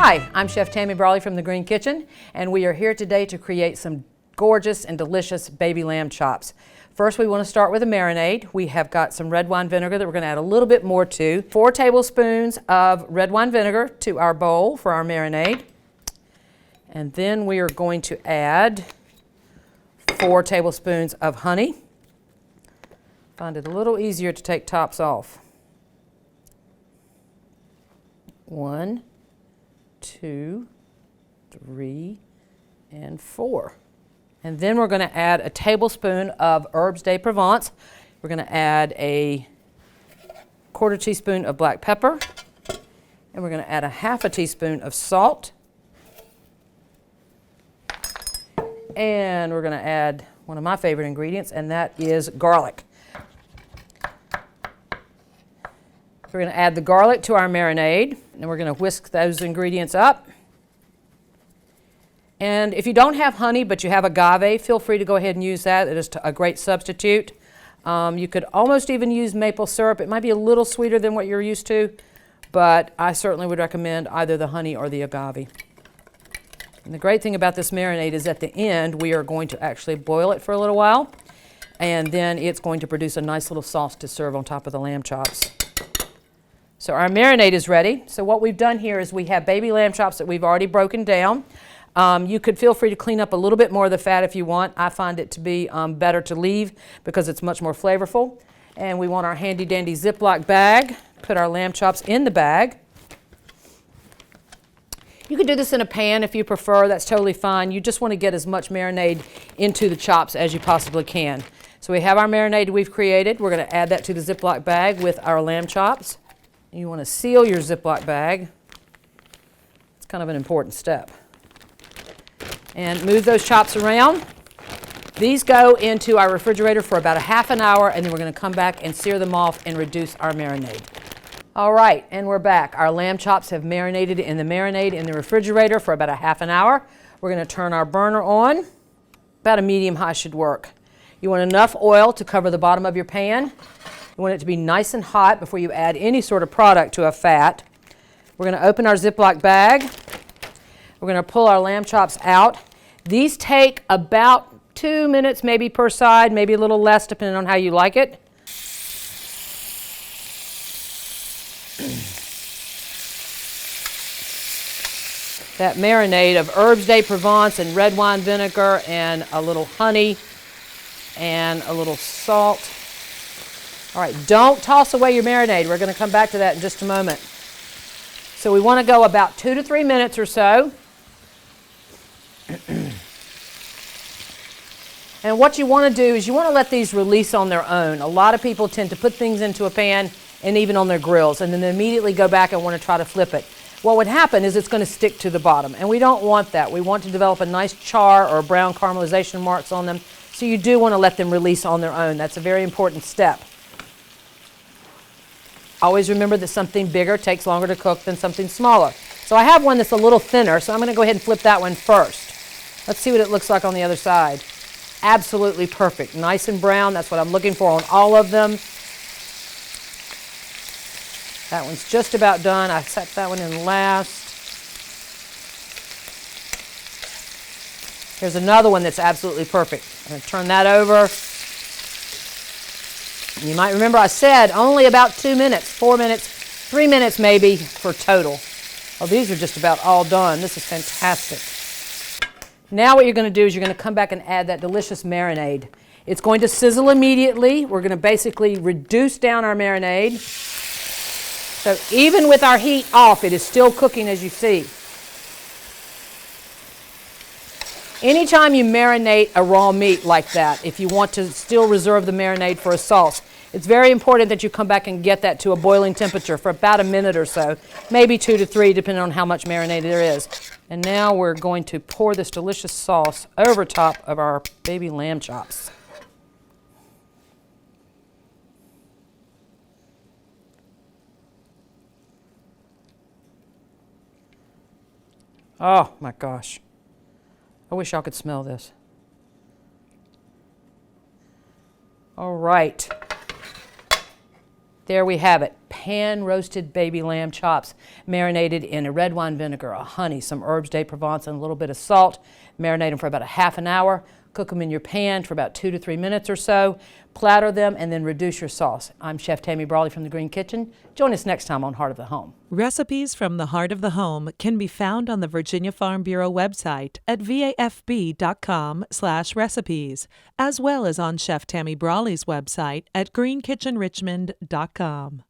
Hi, I'm Chef Tammy Brawley from the Green Kitchen, and we are here today to create some gorgeous and delicious baby lamb chops. First, we want to start with a marinade. We have got some red wine vinegar that we're going to add a little bit more to. 4 tablespoons of red wine vinegar to our bowl for our marinade. And then we are going to add 4 tablespoons of honey. Find it a little easier to take tops off. 1, 2, 3, and 4. And then we're going to add a tablespoon of herbes de Provence. We're going to add a 1/4 teaspoon of black pepper. And we're going to add a 1/2 teaspoon of salt. And we're going to add one of my favorite ingredients, and that is garlic. We're going to add the garlic to our marinade, and we're going to whisk those ingredients up. And if you don't have honey but you have agave, feel free to go ahead and use that. It is a great substitute. You could almost even use maple syrup. It might be a little sweeter than what you're used to, but I certainly would recommend either the honey or the agave. And the great thing about this marinade is at the end we are going to actually boil it for a little while, and then it's going to produce a nice little sauce to serve on top of the lamb chops. So our marinade is ready. So what we've done here is we have baby lamb chops that we've already broken down. You could feel free to clean up a little bit more of the fat if you want. I find it to be better to leave because it's much more flavorful. And we want our handy dandy Ziploc bag. Put our lamb chops in the bag. You could do this in a pan if you prefer. That's totally fine. You just want to get as much marinade into the chops as you possibly can. So we have our marinade we've created. We're going to add that to the Ziploc bag with our lamb chops. You want to seal your Ziploc bag. It's kind of an important step. And move those chops around. These go into our refrigerator for about a ½ an hour, and then we're going to come back and sear them off and reduce our marinade. All right, and we're back. Our lamb chops have marinated in the marinade in the refrigerator for about a ½ an hour. We're going to turn our burner on. About a medium-high should work. You want enough oil to cover the bottom of your pan. You want it to be nice and hot before you add any sort of product to a fat. We're going to open our Ziploc bag. We're going to pull our lamb chops out. These take about 2 minutes maybe per side, maybe a little less depending on how you like it. That marinade of herbes de Provence and red wine vinegar and a little honey and a little salt. All right, don't toss away your marinade. We're going to come back to that in just a moment. So we want to go about 2 to 3 minutes or so. And what you want to do is you want to let these release on their own. A lot of people tend to put things into a pan and even on their grills, and then they immediately go back and want to try to flip it. What would happen is it's going to stick to the bottom, and we don't want that. We want to develop a nice char or brown caramelization marks on them, so you do want to let them release on their own. That's a very important step. Always remember that something bigger takes longer to cook than something smaller. So I have one that's a little thinner, so I'm going to go ahead and flip that one first. Let's see what it looks like on the other side. Absolutely perfect. Nice and brown. That's what I'm looking for on all of them. That one's just about done. I set that one in last. Here's another one that's absolutely perfect. I'm going to turn that over. You might remember I said only about 2 minutes, 4 minutes, 3 minutes maybe for total. Oh, these are just about all done. This is fantastic. Now what you're going to do is you're going to come back and add that delicious marinade. It's going to sizzle immediately. We're going to basically reduce down our marinade. So even with our heat off, it is still cooking as you see. Anytime you marinate a raw meat like that, if you want to still reserve the marinade for a sauce, it's very important that you come back and get that to a boiling temperature for about a minute or so, maybe 2 to 3, depending on how much marinade there is. And now we're going to pour this delicious sauce over top of our baby lamb chops. Oh my gosh. I wish y'all could smell this. All right. There we have it. hand-roasted baby lamb chops marinated in a red wine vinegar, a honey, some herbs de Provence, and a little bit of salt. Marinate them for about a half an hour. Cook them in your pan for about 2 to 3 minutes or so. Platter them and then reduce your sauce. I'm Chef Tammy Brawley from the Green Kitchen. Join us next time on Heart of the Home. Recipes from the Heart of the Home can be found on the Virginia Farm Bureau website at vafb.com/recipes, as well as on Chef Tammy Brawley's website at greenkitchenrichmond.com.